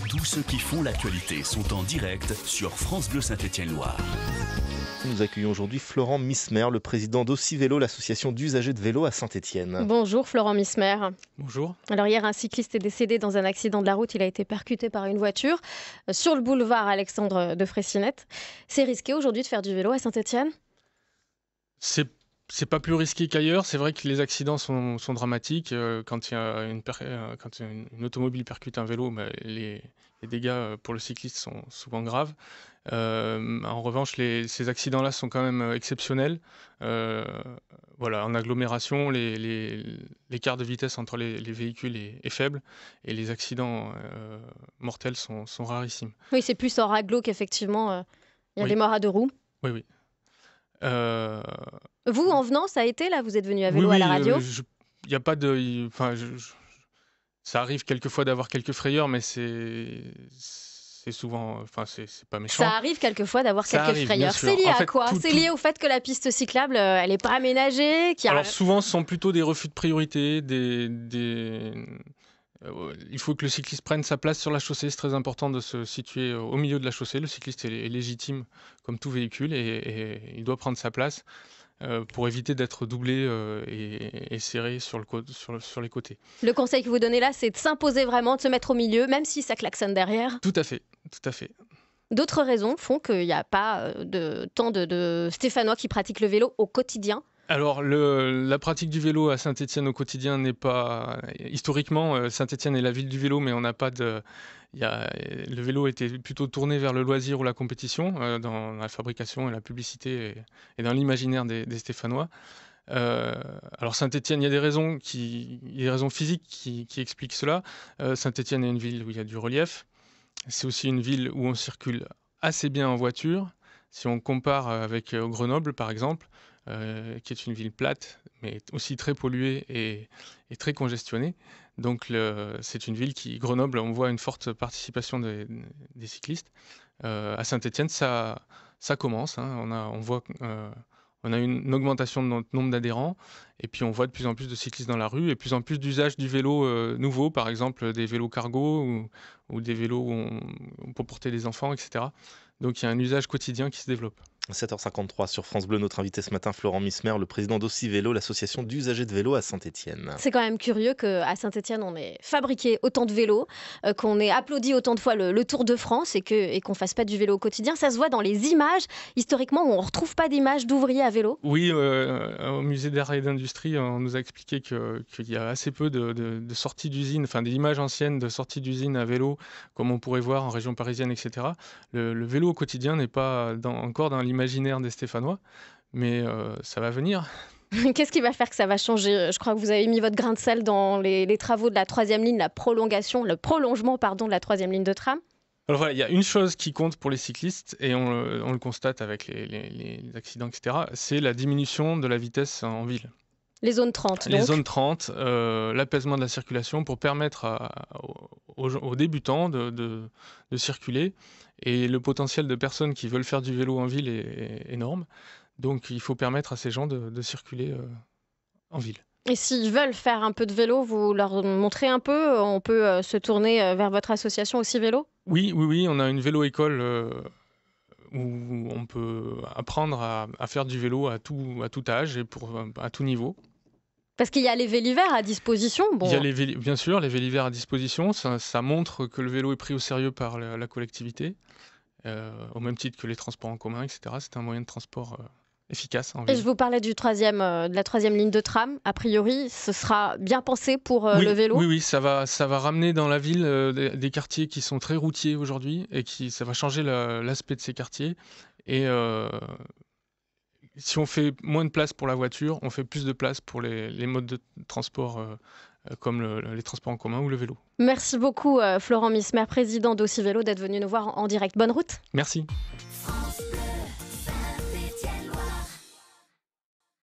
Tous ceux qui font l'actualité sont en direct sur France Bleu Saint-Étienne-Loire. Nous accueillons aujourd'hui Florent Mismer, le président d'Aussi-Vélo, l'association d'usagers de vélo à Saint-Étienne. Bonjour Florent Mismer. Bonjour. Alors hier, un cycliste est décédé dans un accident de la route. Il a été percuté par une voiture sur le boulevard Alexandre de Freycinet. C'est risqué aujourd'hui de faire du vélo à Saint-Étienne ? C'est pas plus risqué qu'ailleurs. C'est vrai que les accidents sont dramatiques. Quand une automobile percute un vélo, les dégâts pour le cycliste sont souvent graves. En revanche, ces accidents-là sont quand même exceptionnels. En agglomération, l'écart de vitesse entre les véhicules est faible et les accidents mortels sont rarissimes. Oui, c'est plus hors agglo qu'effectivement, il y a Oui. des morts à deux roues. Oui. Vous, en venant, ça a été là ? Vous êtes venu à vélo à la radio ? Il y a pas de... ça arrive quelquefois d'avoir quelques frayeurs, mais c'est souvent... c'est pas méchant. Ça arrive quelquefois d'avoir Ça quelques arrive, frayeurs. bien sûr. C'est lié En à fait, quoi ? C'est lié au fait que la piste cyclable, elle n'est pas aménagée, Alors souvent, ce sont plutôt des refus de priorité, il faut que le cycliste prenne sa place sur la chaussée. C'est très important de se situer au milieu de la chaussée. Le cycliste est légitime comme tout véhicule et il doit prendre sa place pour éviter d'être doublé et serré sur les côtés. Le conseil que vous donnez là, c'est de s'imposer vraiment, de se mettre au milieu, même si ça klaxonne derrière. Tout à fait. D'autres raisons font qu'il n'y a pas tant de Stéphanois qui pratiquent le vélo au quotidien. Alors, la pratique du vélo à Saint-Étienne au quotidien n'est pas... Historiquement, Saint-Étienne est la ville du vélo, mais on n'a pas de... Le vélo était plutôt tourné vers le loisir ou la compétition, dans la fabrication et la publicité et dans l'imaginaire des Stéphanois. Alors Saint-Étienne, il y a des raisons physiques qui expliquent cela. Saint-Étienne est une ville où il y a du relief. C'est aussi une ville où on circule assez bien en voiture. Si on compare avec Grenoble, par exemple, qui est une ville plate, mais aussi très polluée et très congestionnée. Donc c'est une ville Grenoble, on voit une forte participation des cyclistes. À Saint-Étienne, ça commence. On a une augmentation de notre nombre d'adhérents et puis on voit de plus en plus de cyclistes dans la rue et de plus en plus d'usage du vélo nouveau, par exemple des vélos cargo ou des vélos pour porter des enfants, etc. Donc il y a un usage quotidien qui se développe. 7h53 sur France Bleu, notre invité ce matin, Florent Mismer, le président d'Aussi-Vélo, l'association d'usagers de vélo à Saint-Étienne. C'est quand même curieux qu'à Saint-Étienne, on ait fabriqué autant de vélos, qu'on ait applaudi autant de fois le Tour de France et qu'on ne fasse pas du vélo au quotidien. Ça se voit dans les images. Historiquement, on ne retrouve pas d'images d'ouvriers à vélo. Oui, au musée d'art et d'industrie, on nous a expliqué qu'il y a assez peu de sorties d'usines, enfin des images anciennes de sorties d'usines à vélo, comme on pourrait voir en région parisienne, etc. Le vélo au quotidien n'est pas encore dans l'imaginaire des Stéphanois, mais ça va venir. Qu'est-ce qui va faire que ça va changer ? Je crois que vous avez mis votre grain de sel dans les travaux de la 3e ligne, le prolongement de la 3e ligne de tram. Alors voilà, il y a une chose qui compte pour les cyclistes, et on le constate avec les accidents, etc., c'est la diminution de la vitesse en ville. Les zones 30, donc. Les zones 30, l'apaisement de la circulation pour permettre aux débutants de circuler. Et le potentiel de personnes qui veulent faire du vélo en ville est énorme. Donc il faut permettre à ces gens de circuler en ville. Et s'ils veulent faire un peu de vélo, vous leur montrez un peu ? On peut se tourner vers votre association Aussi-Vélo ? Oui, on a une vélo-école où on peut apprendre à faire du vélo à tout âge et à tout niveau. Parce qu'il y a les vélivères à disposition. Bon. Il y a bien sûr les vélivères à disposition. Ça montre que le vélo est pris au sérieux par la collectivité, au même titre que les transports en commun, etc. C'est un moyen de transport efficace en ville. Et je vous parlais de la 3e ligne de tram. A priori, ce sera bien pensé pour le vélo ? Oui, ça va ramener dans la ville des quartiers qui sont très routiers aujourd'hui et ça va changer l'aspect de ces quartiers. Et si on fait moins de place pour la voiture, on fait plus de place pour les modes de transport comme les transports en commun ou le vélo. Merci beaucoup Florent Mismer, président d'Aussi-Vélo, d'être venu nous voir en direct. Bonne route. Merci.